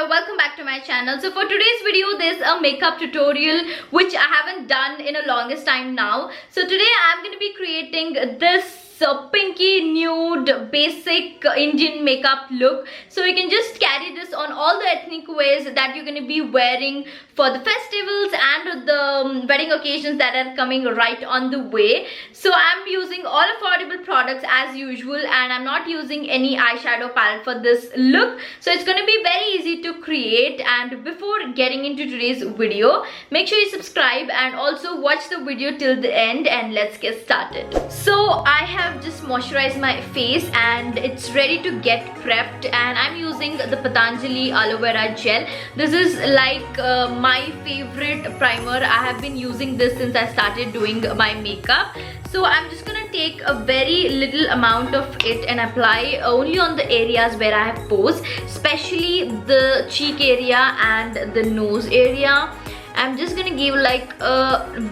there, welcome back to my channel. So for today's video, there's a makeup tutorial which I haven't done in a longest time now. So today I'm going to be creating this pinky nude basic Indian makeup look. So you can just carry this on all the ethnic ways that you're going to be wearing for the festivals and the wedding occasions that are coming right on the way. So I'm using all affordable products as usual, and I'm not using any eyeshadow palette for this look. So it's going to be very easy to create. And before getting into today's video, make sure you subscribe and also watch the video till the end, and let's get started. So I have just moisturized my face and it's ready to get prepped, and I'm using the Patanjali Aloevera Gel. This is like my favorite primer. I have been using this since I started doing my makeup. So I'm just gonna take a very little amount of it and apply only on the areas where I have pores, especially the cheek area and the nose area. I'm just gonna give like a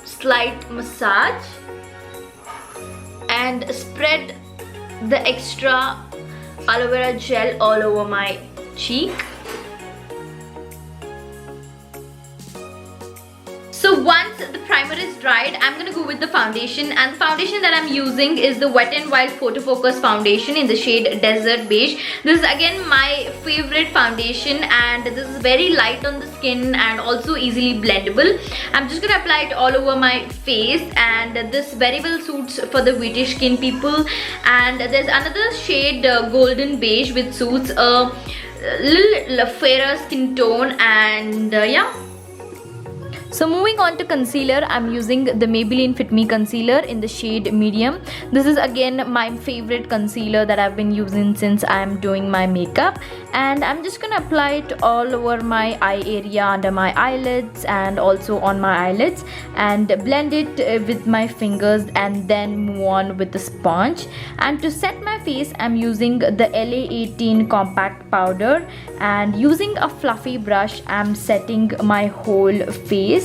slight massage and spread the extra aloe vera gel all over my cheek. So once the primer is dried, I'm gonna go with the foundation, and the foundation that I'm using is the Wet n Wild Photofocus foundation in the shade Desert Beige. This is again my favorite foundation, and this is very light on the skin and also easily blendable. I'm just gonna apply it all over my face, and this very well suits for the whitish skin people. And there's another shade Golden Beige which suits a little fairer skin tone, and yeah. So moving on to concealer, I'm using the Maybelline Fit Me concealer in the shade medium. This is again my favorite concealer that I've been using since I'm doing my makeup, and I'm just gonna apply it all over my eye area, under my eyelids and also on my eyelids, and blend it with my fingers and then move on with the sponge. And to set my face, I'm using the LA18 compact powder, and using a fluffy brush I'm setting my whole face.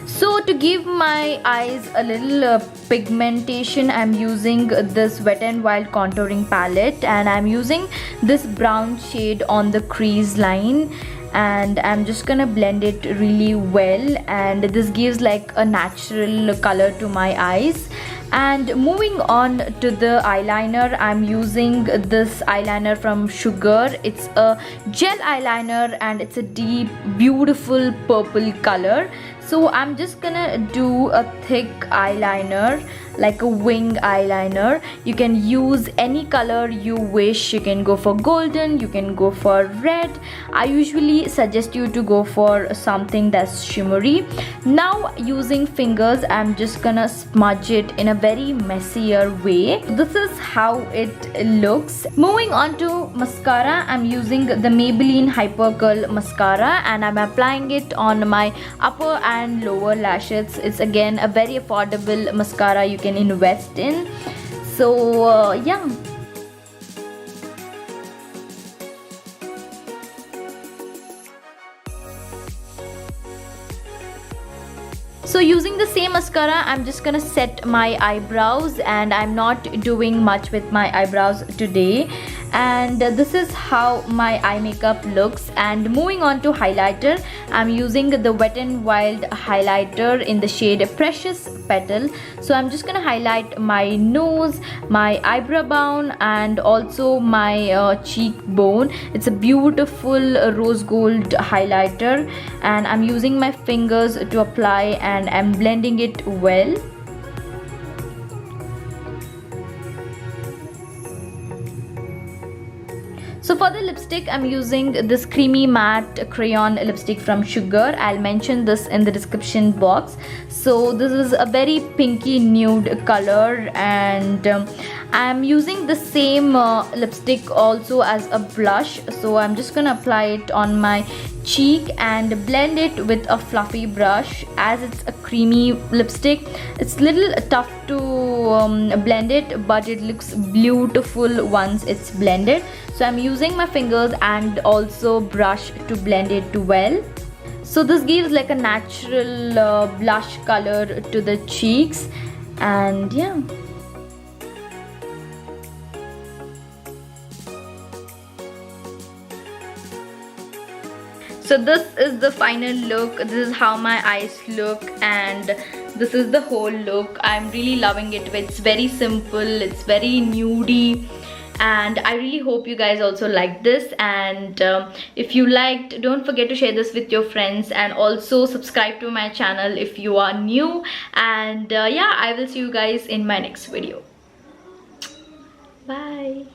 So to give my eyes a little pigmentation, I'm using this Wet n Wild contouring palette, and I'm using this brown shade on the crease line, and I'm just gonna blend it really well, and this gives like a natural color to my eyes. And moving on to the eyeliner, I'm using this eyeliner from Sugar. It's a gel eyeliner and it's a deep, beautiful purple color. So I'm just gonna do a thick eyeliner, like a wing eyeliner. You can use any color you wish. You can go for golden, you can go for red. I usually suggest you to go for something that's shimmery. Now using fingers, I'm just gonna smudge it in a very messier way. This is how it looks. Moving on to mascara, I'm using the Maybelline Hypercurl mascara, and I'm applying it on my upper and lower lashes. It's again a very affordable mascara you can invest in. So yeah. So using the same mascara, I'm just gonna set my eyebrows, and I'm not doing much with my eyebrows today. And this is how my eye makeup looks. And moving on to highlighter, I'm using the Wet n Wild highlighter in the shade Precious Petal. So I'm just gonna highlight my nose, my eyebrow bone, and also my cheekbone. It's a beautiful rose gold highlighter, and I'm using my fingers to apply, and I'm blending it well. So for the lipstick, I'm using this creamy matte crayon lipstick from Sugar. I'll mention this in the description box. So this is a very pinky nude color, and I'm using the same lipstick also as a blush. So I'm just gonna apply it on my cheek and blend it with a fluffy brush. As it's a creamy lipstick, it's a little tough to blend it, but it looks beautiful once it's blended. So I'm using my fingers and also brush to blend it well. So this gives like a natural blush color to the cheeks, and yeah. So this is the final look. This is how my eyes look, and this is the whole look. I'm really loving it. It's very simple, it's very nudie, and I really hope you guys also like this. And if you liked, don't forget to share this with your friends, and also subscribe to my channel if you are new. And yeah, I will see you guys in my next video. Bye.